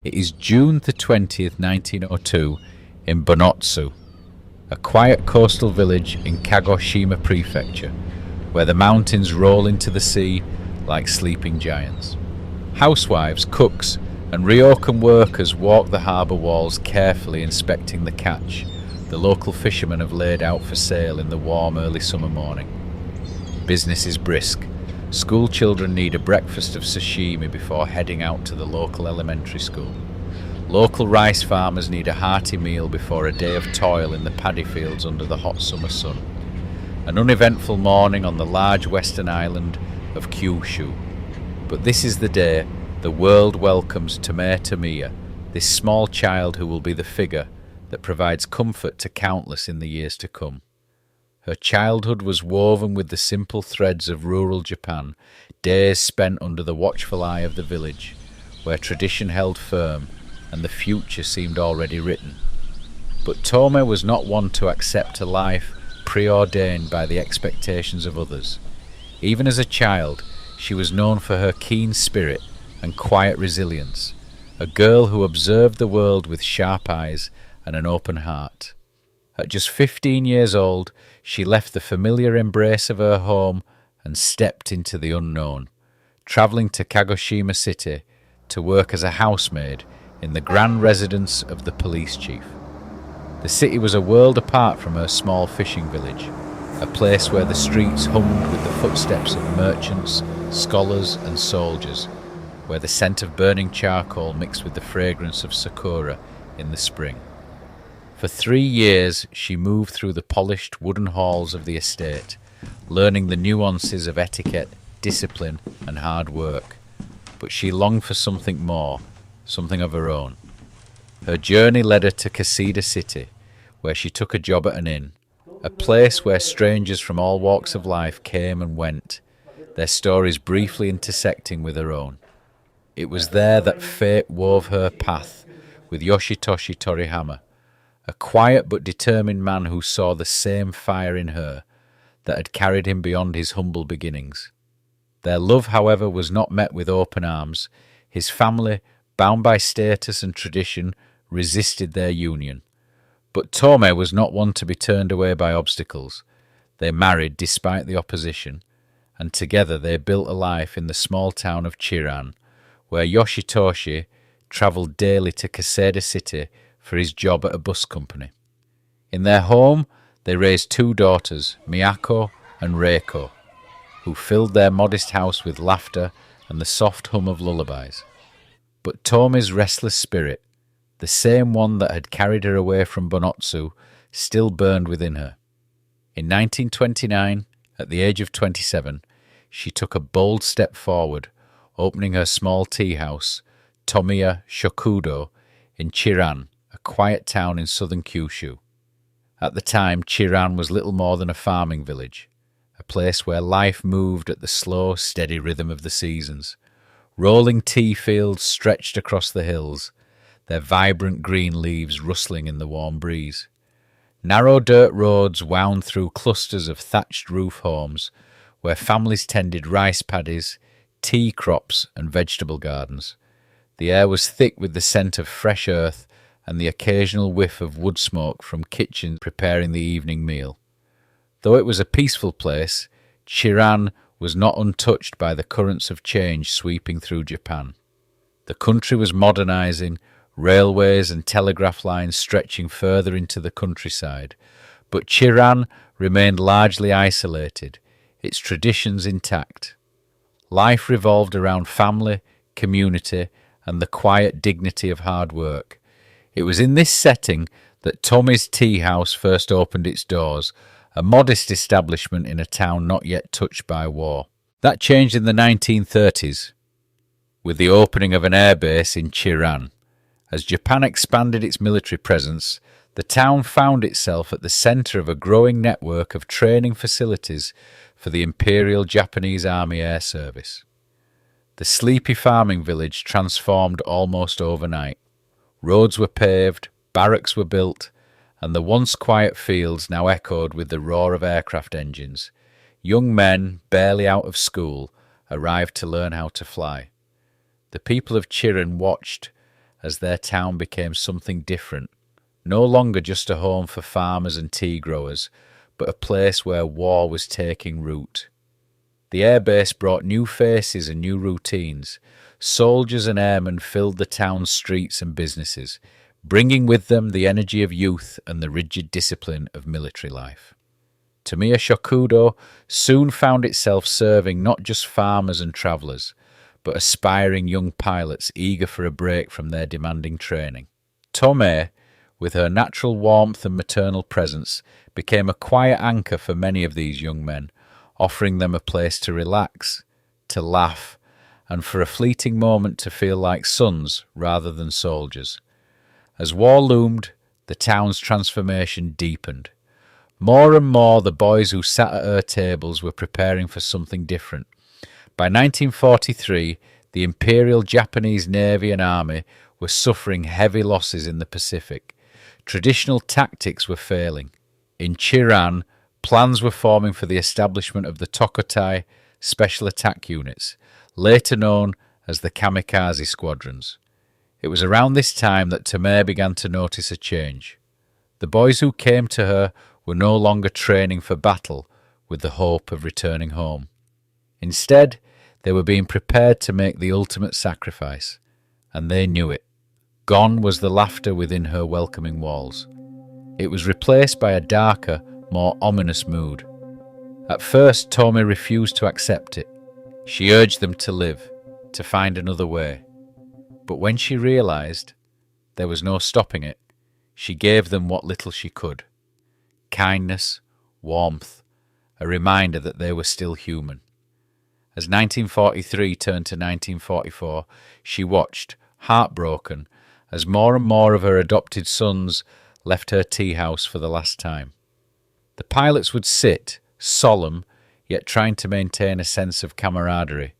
It is June the 20th, 1902, in Bonotsu, a quiet coastal village in Kagoshima Prefecture, where the mountains roll into the sea like sleeping giants. Housewives, cooks, and ryokan workers walk the harbour walls carefully inspecting the catch the local fishermen have laid out for sale in the warm early summer morning. Business is brisk. School children need a breakfast of sashimi before heading out to the local elementary school. Local rice farmers need a hearty meal before a day of toil in the paddy fields under the hot summer sun. An uneventful morning on the large western island of Kyushu. But this is the day the world welcomes Tome Tomiya, this small child who will be the figure that provides comfort to countless in the years to come. Her childhood was woven with the simple threads of rural Japan, days spent under the watchful eye of the village, where tradition held firm and the future seemed already written. But Tome was not one to accept a life preordained by the expectations of others. Even as a child, she was known for her keen spirit and quiet resilience, a girl who observed the world with sharp eyes and an open heart. At just 15 years old, she left the familiar embrace of her home and stepped into the unknown, travelling to Kagoshima City to work as a housemaid in the grand residence of the police chief. The city was a world apart from her small fishing village, a place where the streets hummed with the footsteps of merchants, scholars and soldiers, where the scent of burning charcoal mixed with the fragrance of sakura in the spring. For 3 years she moved through the polished wooden halls of the estate, learning the nuances of etiquette, discipline and hard work. But she longed for something more, something of her own. Her journey led her to Kaseda City, where she took a job at an inn, a place where strangers from all walks of life came and went, their stories briefly intersecting with her own. It was there that fate wove her path with Yoshitoshi Toriyama, a quiet but determined man who saw the same fire in her that had carried him beyond his humble beginnings. Their love, however, was not met with open arms. His family, bound by status and tradition, resisted their union. But Tome was not one to be turned away by obstacles. They married despite the opposition, and together they built a life in the small town of Chiran, where Yoshitoshi travelled daily to Kaseda City for his job at a bus company. In their home, they raised 2 daughters, Miyako and Reiko, who filled their modest house with laughter and the soft hum of lullabies. But Tome's restless spirit, the same one that had carried her away from Bonotsu, still burned within her. In 1929, at the age of 27, she took a bold step forward, opening her small tea house, Tomiya Shokudo, in Chiran, a quiet town in southern Kyushu. At the time, Chiran was little more than a farming village, a place where life moved at the slow, steady rhythm of the seasons. Rolling tea fields stretched across the hills, their vibrant green leaves rustling in the warm breeze. Narrow dirt roads wound through clusters of thatched roof homes, where families tended rice paddies, tea crops and vegetable gardens. The air was thick with the scent of fresh earth and the occasional whiff of wood smoke from kitchens preparing the evening meal. Though it was a peaceful place, Chiran was not untouched by the currents of change sweeping through Japan. The country was modernizing, railways and telegraph lines stretching further into the countryside, but Chiran remained largely isolated, its traditions intact. Life revolved around family, community, and the quiet dignity of hard work. It was in this setting that Tome's Teahouse first opened its doors, a modest establishment in a town not yet touched by war. That changed in the 1930s, with the opening of an airbase in Chiran. As Japan expanded its military presence, the town found itself at the centre of a growing network of training facilities for the Imperial Japanese Army Air Service. The sleepy farming village transformed almost overnight. Roads were paved, barracks were built, and the once quiet fields now echoed with the roar of aircraft engines. Young men, barely out of school, arrived to learn how to fly. The people of Chiran watched as their town became something different, no longer just a home for farmers and tea growers, but a place where war was taking root. The airbase brought new faces and new routines. Soldiers and airmen filled the town's streets and businesses, bringing with them the energy of youth and the rigid discipline of military life. Tomiya Shokudo soon found itself serving not just farmers and travellers, but aspiring young pilots eager for a break from their demanding training. Tome, with her natural warmth and maternal presence, became a quiet anchor for many of these young men, offering them a place to relax, to laugh, and for a fleeting moment to feel like sons rather than soldiers. As war loomed, the town's transformation deepened. More and more the boys who sat at her tables were preparing for something different. By 1943, the Imperial Japanese Navy and Army were suffering heavy losses in the Pacific. Traditional tactics were failing. In Chiran, plans were forming for the establishment of the Tokotai Special Attack Units, later known as the kamikaze squadrons. It was around this time that Tome began to notice a change. The boys who came to her were no longer training for battle with the hope of returning home. Instead, they were being prepared to make the ultimate sacrifice, and they knew it. Gone was the laughter within her welcoming walls. It was replaced by a darker, more ominous mood. At first, Tome refused to accept it. She urged them to live, to find another way. But when she realised there was no stopping it, she gave them what little she could. Kindness, warmth, a reminder that they were still human. As 1943 turned to 1944, she watched, heartbroken, as more and more of her adopted sons left her Teahouse for the last time. The pilots would sit, solemn, yet trying to maintain a sense of camaraderie.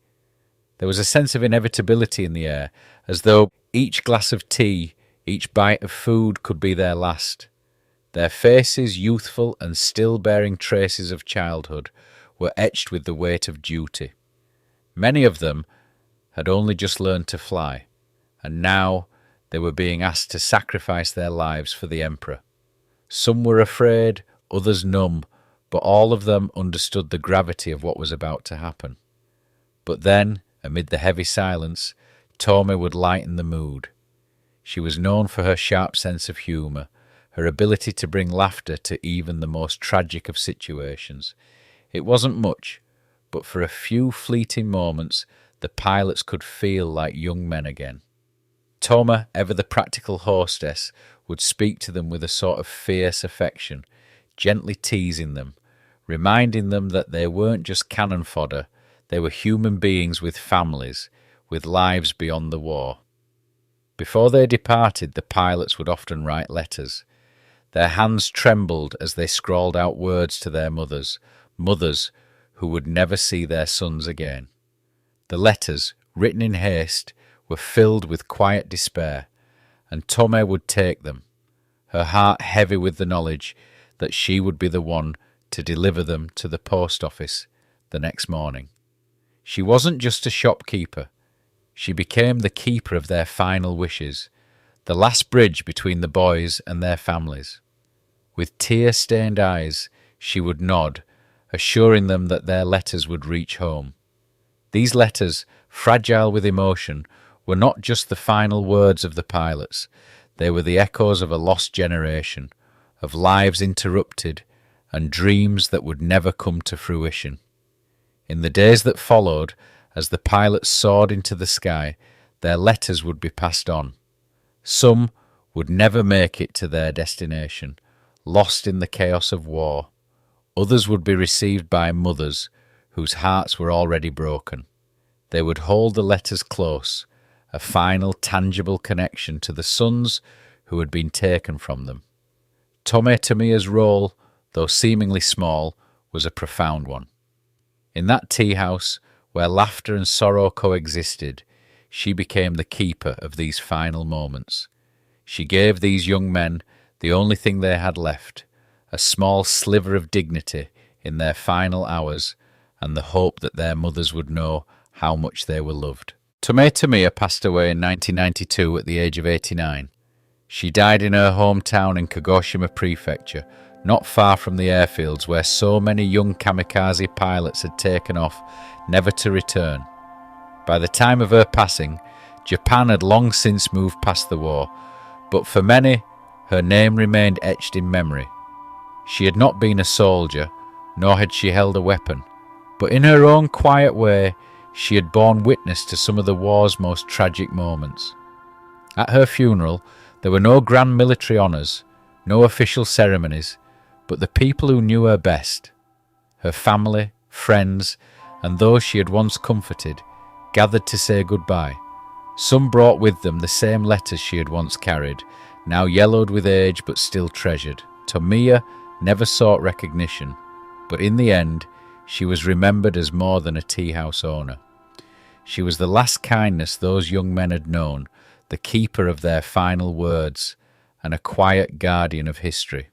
There was a sense of inevitability in the air, as though each glass of tea, each bite of food could be their last. Their faces, youthful and still bearing traces of childhood, were etched with the weight of duty. Many of them had only just learned to fly, and now they were being asked to sacrifice their lives for the Emperor. Some were afraid, others numb, but all of them understood the gravity of what was about to happen. But then, amid the heavy silence, Tome would lighten the mood. She was known for her sharp sense of humour, her ability to bring laughter to even the most tragic of situations. It wasn't much, but for a few fleeting moments the pilots could feel like young men again. Tome, ever the practical hostess, would speak to them with a sort of fierce affection, gently teasing them, reminding them that they weren't just cannon fodder, they were human beings with families, with lives beyond the war. Before they departed, the pilots would often write letters. Their hands trembled as they scrawled out words to their mothers, mothers who would never see their sons again. The letters, written in haste, were filled with quiet despair, and Tome would take them, her heart heavy with the knowledge that she would be the one to deliver them to the post office the next morning. She wasn't just a shopkeeper. She became the keeper of their final wishes, the last bridge between the boys and their families. With tear-stained eyes, she would nod, assuring them that their letters would reach home. These letters, fragile with emotion, were not just the final words of the pilots. They were the echoes of a lost generation, of lives interrupted, and dreams that would never come to fruition. In the days that followed, as the pilots soared into the sky, their letters would be passed on. Some would never make it to their destination, lost in the chaos of war. Others would be received by mothers whose hearts were already broken. They would hold the letters close, a final tangible connection to the sons who had been taken from them. Tome Tomiya's role, though seemingly small, was a profound one. In that tea house, where laughter and sorrow coexisted, she became the keeper of these final moments. She gave these young men the only thing they had left, a small sliver of dignity in their final hours, and the hope that their mothers would know how much they were loved. Tome Tomiyama passed away in 1992 at the age of 89. She died in her hometown in Kagoshima Prefecture, not far from the airfields where so many young kamikaze pilots had taken off, never to return. By the time of her passing, Japan had long since moved past the war, but for many, her name remained etched in memory. She had not been a soldier, nor had she held a weapon, but in her own quiet way, she had borne witness to some of the war's most tragic moments. At her funeral, there were no grand military honours, no official ceremonies, but the people who knew her best, her family, friends, and those she had once comforted, gathered to say goodbye. Some brought with them the same letters she had once carried, now yellowed with age but still treasured. Tomiya never sought recognition, but in the end, she was remembered as more than a teahouse owner. She was the last kindness those young men had known, the keeper of their final words, and a quiet guardian of history.